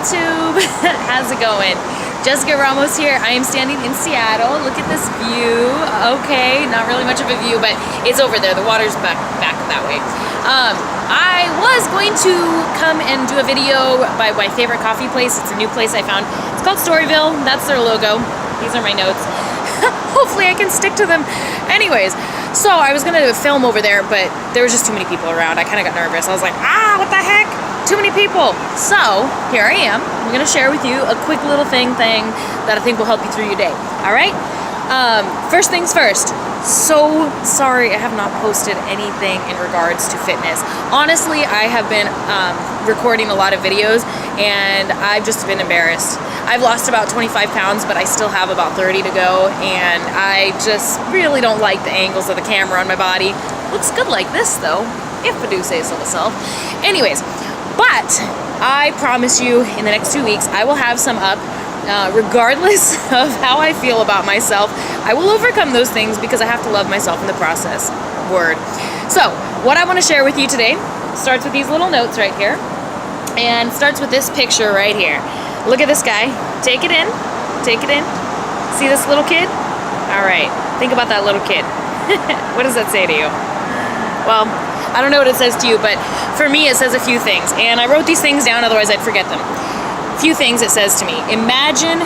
YouTube. How's it going? Jessica Ramos here. I am standing in Seattle. Look at this view. Okay, not really much of a view, but it's over there. The water's back that way. I was going to come and do a video by my favorite coffee place. It's a new place I found. It's called Storyville. That's their logo. These are my notes. Hopefully I can stick to them. Anyways, so I was gonna film over there, but there was just too many people around. I kind of got nervous. I was like, what the heck? Too many people. So here I am. I'm gonna share with you a quick little thing that I think will help you through your day. All right. First things first. So sorry I have not posted anything in regards to fitness. Honestly, I have been recording a lot of videos and I've just been embarrassed. I've lost about 25 pounds, but I still have about 30 to go, and I just really don't like the angles of the camera on my body. Looks good like this though, if I do say so myself. Anyways, but I promise you in the next 2 weeks I will have some up. Regardless of how I feel about myself, I will overcome those things because I have to love myself in the process. Word. So what I want to share with you today starts with these little notes right here, and starts with this picture right here. Look at this guy. Take it in. Take it in. See this little kid? All right. Think about that little kid. What does that say to you? Well, I don't know what it says to you, but for me it says a few things, and I wrote these things down, otherwise I'd forget them. Few things it says to me. Imagine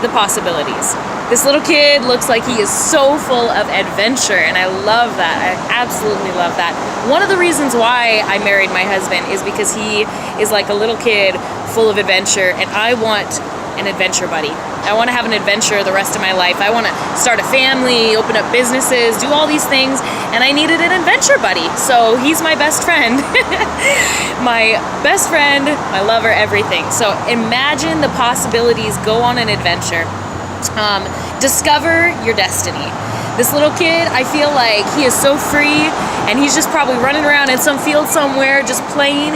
the possibilities. This little kid looks like he is so full of adventure, and I love that. I absolutely love that. One of the reasons why I married my husband is because he is like a little kid full of adventure, and I want an adventure buddy. I want to have an adventure the rest of my life. I want to start a family, open up businesses, do all these things, and I needed an adventure buddy. So he's my best friend. My best friend, my lover, everything. So imagine the possibilities. Go on an adventure. Discover your destiny. This little kid, I feel like he is so free, and he's just probably running around in some field somewhere just playing.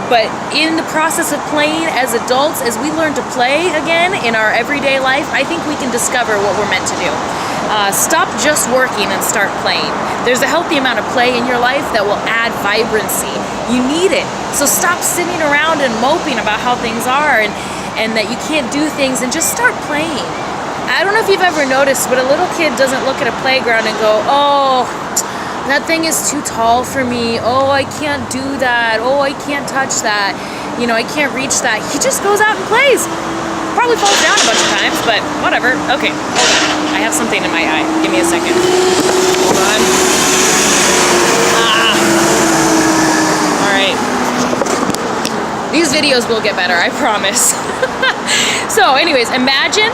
But in the process of playing as adults, as we learn to play again in our everyday life, I think we can discover what we're meant to do. Stop just working and start playing. There's a healthy amount of play in your life that will add vibrancy. You need it. So stop sitting around and moping about how things are and that you can't do things, and just start playing. I don't know if you've ever noticed, but a little kid doesn't look at a playground and go, oh, that thing is too tall for me. Oh, I can't do that. Oh, I can't touch that. You know, I can't reach that. He just goes out and plays. Probably falls down a bunch of times, but whatever. Okay, hold on. I have something in my eye. Give me a second. Hold on. All right. These videos will get better, I promise. So anyways, imagine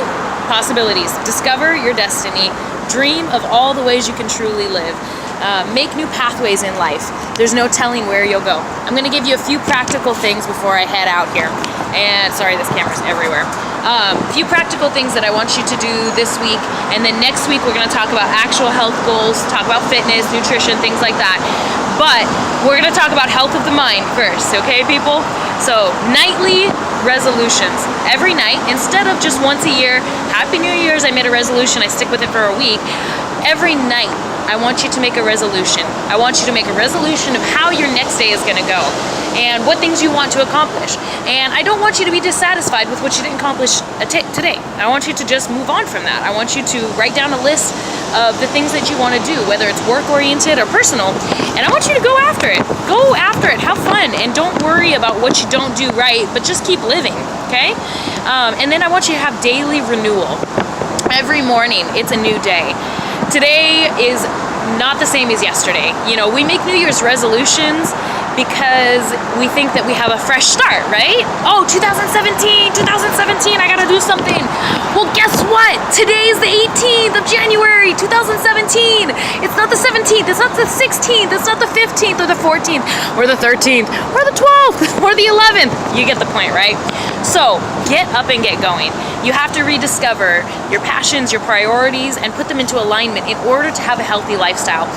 possibilities. Discover your destiny. Dream of all the ways you can truly live. Make new pathways in life. There's no telling where you'll go. I'm going to give you a few practical things before I head out here. And sorry, this camera's everywhere. A few practical things that I want you to do this week, and then next week we're going to talk about actual health goals, talk about fitness, nutrition, things like that. But we're going to talk about health of the mind first, okay, people? So nightly resolutions. Every night, instead of just once a year. Happy New Year's, I made a resolution, I stick with it for a week. Every night I want you to make a resolution. I want you to make a resolution of how your next day is going to go and what things you want to accomplish. And I don't want you to be dissatisfied with what you didn't accomplish today. I want you to just move on from that. I want you to write down a list of the things that you want to do, whether it's work-oriented or personal, and I want you to go after it. Go after it. Have fun, and don't worry about what you don't do right, but just keep living, okay? And then I want you to have daily renewal. Every morning, it's a new day. Today is not the same as yesterday. You know, we make New Year's resolutions because we think that we have a fresh start, right? Oh, 2017, I gotta do something. Well, guess what? Today's the 18th of January, 2017. It's not the 17th, it's not the 16th, it's not the 15th or the 14th or the 13th or the 12th or the 11th. You get the point, right? So get up and get going. You have to rediscover your passions, your priorities, and put them into alignment in order to have a healthy lifestyle.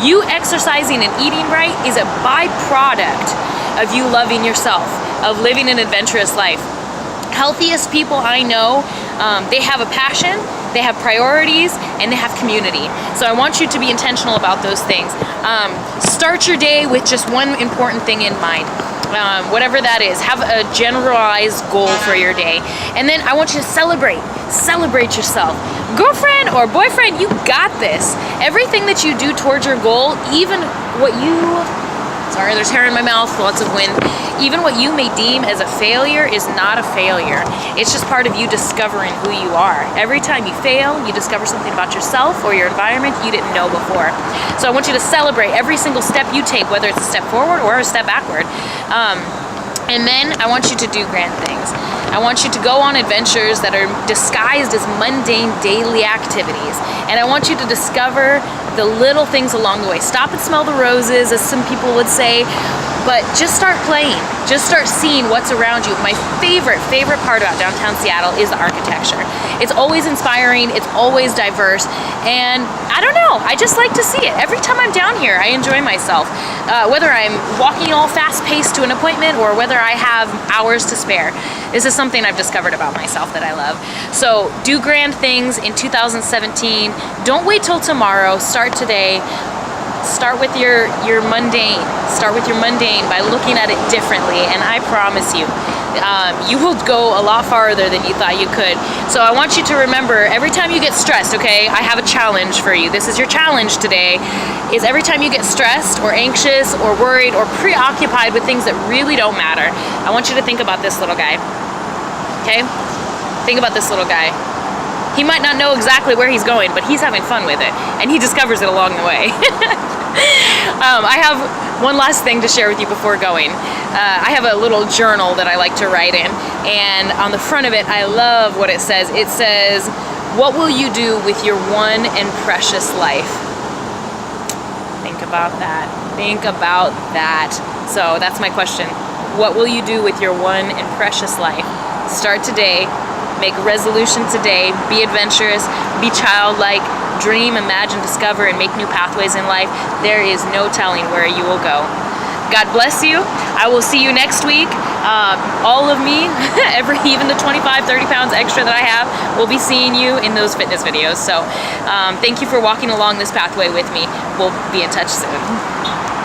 You exercising and eating right is a byproduct of you loving yourself, of living an adventurous life. Healthiest people I know, they have a passion, they have priorities, and they have community. So I want you to be intentional about those things. Start your day with just one important thing in mind. whatever that is. Have a generalized goal for your day. And then I want you to celebrate yourself. Girlfriend or boyfriend, you got this. Everything that you do towards your goal, even what you, sorry, there's hair in my mouth, lots of wind. Even what you may deem as a failure is not a failure. It's just part of you discovering who you are. Every time you fail, you discover something about yourself or your environment you didn't know before. So I want you to celebrate every single step you take, whether it's a step forward or a step backward. And then I want you to do grand things. I want you to go on adventures that are disguised as mundane daily activities. And I want you to discover the little things along the way. Stop and smell the roses, as some people would say, but just start playing. Just start seeing what's around you. My favorite part about downtown Seattle is the architecture. It's always inspiring, it's always diverse, and I don't know, I just like to see it. Every time I'm down here, I enjoy myself. Whether I'm walking all fast-paced to an appointment or whether I have hours to spare. This is something I've discovered about myself that I love. So do grand things in 2017. Don't wait till tomorrow, start today. Start with your mundane. Start with your mundane by looking at it differently, and I promise you, you will go a lot farther than you thought you could. So I want you to remember, every time you get stressed, okay, I have a challenge for you. This is your challenge today, is every time you get stressed or anxious or worried or preoccupied with things that really don't matter, I want you to think about this little guy, okay? Think about this little guy. He might not know exactly where he's going, but he's having fun with it, and he discovers it along the way. I have one last thing to share with you before going. I have a little journal that I like to write in, and on the front of it, I love what it says. It says, "What will you do with your one and precious life?" Think about that. Think about that. So that's my question. What will you do with your one and precious life? Start today. Make a resolution today. Be adventurous. Be childlike. Dream, imagine, discover, and make new pathways in life. There is no telling where you will go. God bless you. I will see you next week. All of me, even the 25, 30 pounds extra that I have, will be seeing you in those fitness videos. So thank you for walking along this pathway with me. We'll be in touch soon.